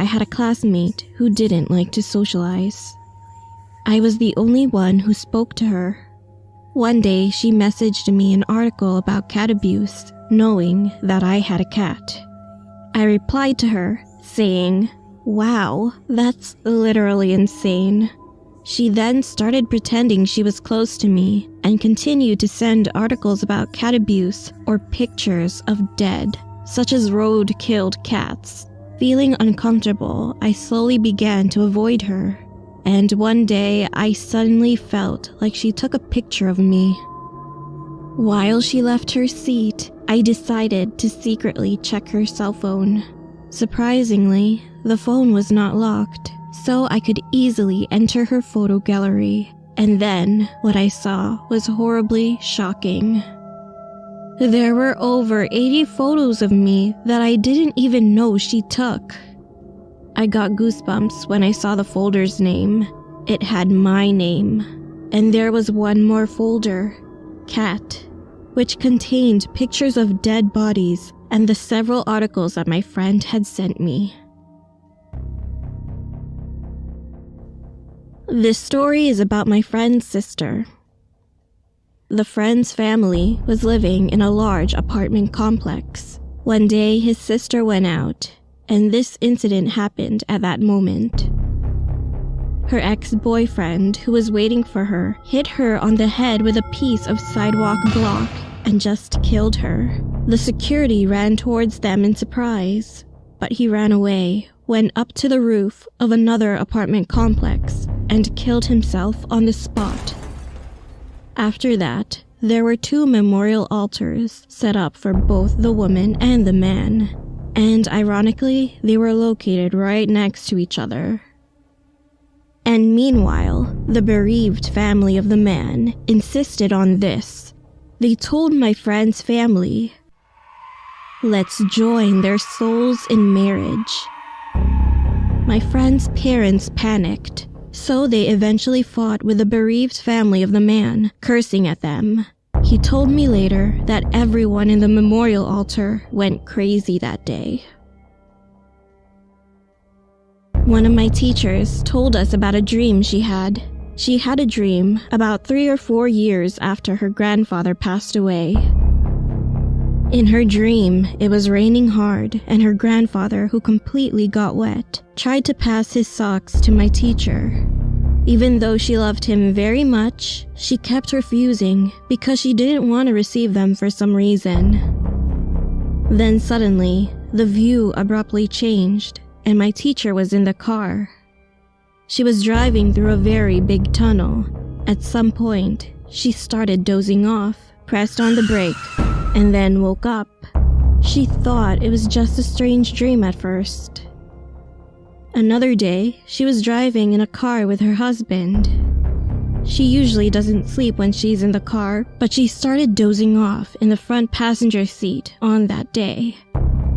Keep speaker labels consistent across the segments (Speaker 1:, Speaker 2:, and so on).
Speaker 1: I had a classmate who didn't like to socialize. I was the only one who spoke to her. One day, she messaged me an article about cat abuse, knowing that I had a cat. I replied to her, saying, "Wow, that's literally insane." She then started pretending she was close to me and continued to send articles about cat abuse or pictures of dead, such as road-killed cats. Feeling uncomfortable, I slowly began to avoid her. And one day, I suddenly felt like she took a picture of me. While she left her seat, I decided to secretly check her cell phone. Surprisingly, the phone was not locked, so I could easily enter her photo gallery. And then, what I saw was horribly shocking. There were over 80 photos of me that I didn't even know she took. I got goosebumps when I saw the folder's name. It had my name. And there was one more folder, Cat, which contained pictures of dead bodies and the several articles that my friend had sent me. This story is about my friend's sister. The friend's family was living in a large apartment complex. One day, his sister went out, and this incident happened at that moment. Her ex-boyfriend, who was waiting for her, hit her on the head with a piece of sidewalk block and just killed her. The security ran towards them in surprise, but he ran away, went up to the roof of another apartment complex, and killed himself on the spot. After that, there were 2 memorial altars set up for both the woman and the man, and ironically, they were located right next to each other. And meanwhile, the bereaved family of the man insisted on this. They told my friend's family, "Let's join their souls in marriage." My friend's parents panicked, so they eventually fought with the bereaved family of the man, cursing at them. He told me later that everyone in the memorial altar went crazy that day. One of my teachers told us about a dream she had. She had a dream about 3 or 4 years after her grandfather passed away. In her dream, it was raining hard, and her grandfather, who completely got wet, tried to pass his socks to my teacher. Even though she loved him very much, she kept refusing because she didn't want to receive them for some reason. Then suddenly, the view abruptly changed, and my teacher was in the car. She was driving through a very big tunnel. At some point, she started dozing off, pressed on the brake, and then woke up. She thought it was just a strange dream at first. Another day, she was driving in a car with her husband. She usually doesn't sleep when she's in the car, but she started dozing off in the front passenger seat on that day.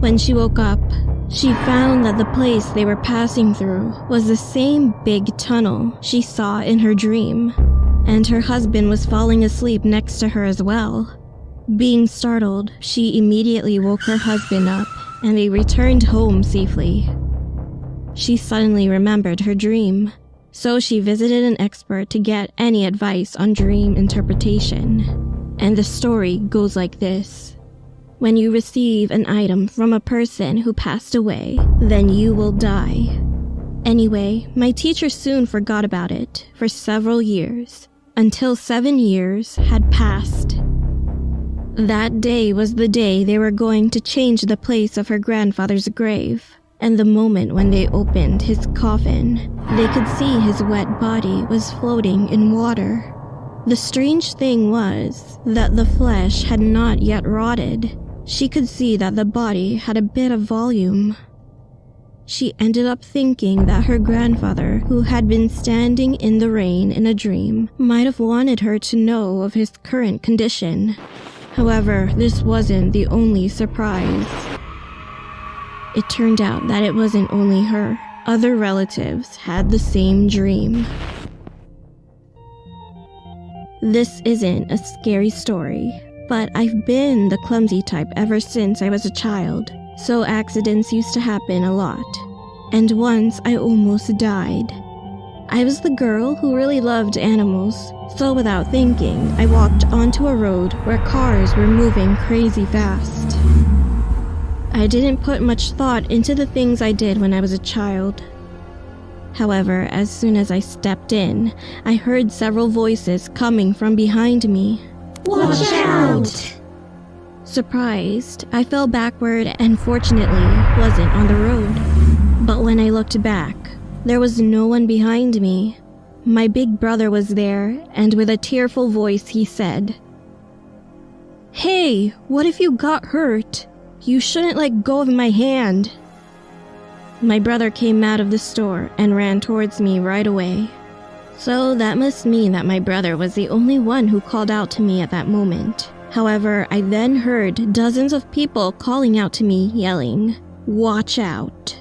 Speaker 1: When she woke up, she found that the place they were passing through was the same big tunnel she saw in her dream, and her husband was falling asleep next to her as well. Being startled, she immediately woke her husband up, and they returned home safely. She suddenly remembered her dream, so she visited an expert to get any advice on dream interpretation. And the story goes like this. When you receive an item from a person who passed away, then you will die. Anyway, my teacher soon forgot about it for several years, until 7 years had passed. That day was the day they were going to change the place of her grandfather's grave, and the moment when they opened his coffin, they could see his wet body was floating in water. The strange thing was that the flesh had not yet rotted. She could see that the body had a bit of volume. She ended up thinking that her grandfather, who had been standing in the rain in a dream, might have wanted her to know of his current condition. However, this wasn't the only surprise. It turned out that it wasn't only her. Other relatives had the same dream. This isn't a scary story, but I've been the clumsy type ever since I was a child, so accidents used to happen a lot. and once I almost died. I was the girl who really loved animals, so without thinking, I walked onto a road where cars were moving crazy fast. I didn't put much thought into the things I did when I was a child. However, as soon as I stepped in, I heard several voices coming from behind me.
Speaker 2: Watch out!
Speaker 1: Surprised, I fell backward and fortunately wasn't on the road. But when I looked back, there was no one behind me. My big brother was there, and with a tearful voice he said, "Hey, what if you got hurt? You shouldn't let go of my hand." My brother came out of the store and ran towards me right away. So that must mean that my brother was the only one who called out to me at that moment. However, I then heard dozens of people calling out to me, yelling, "Watch out."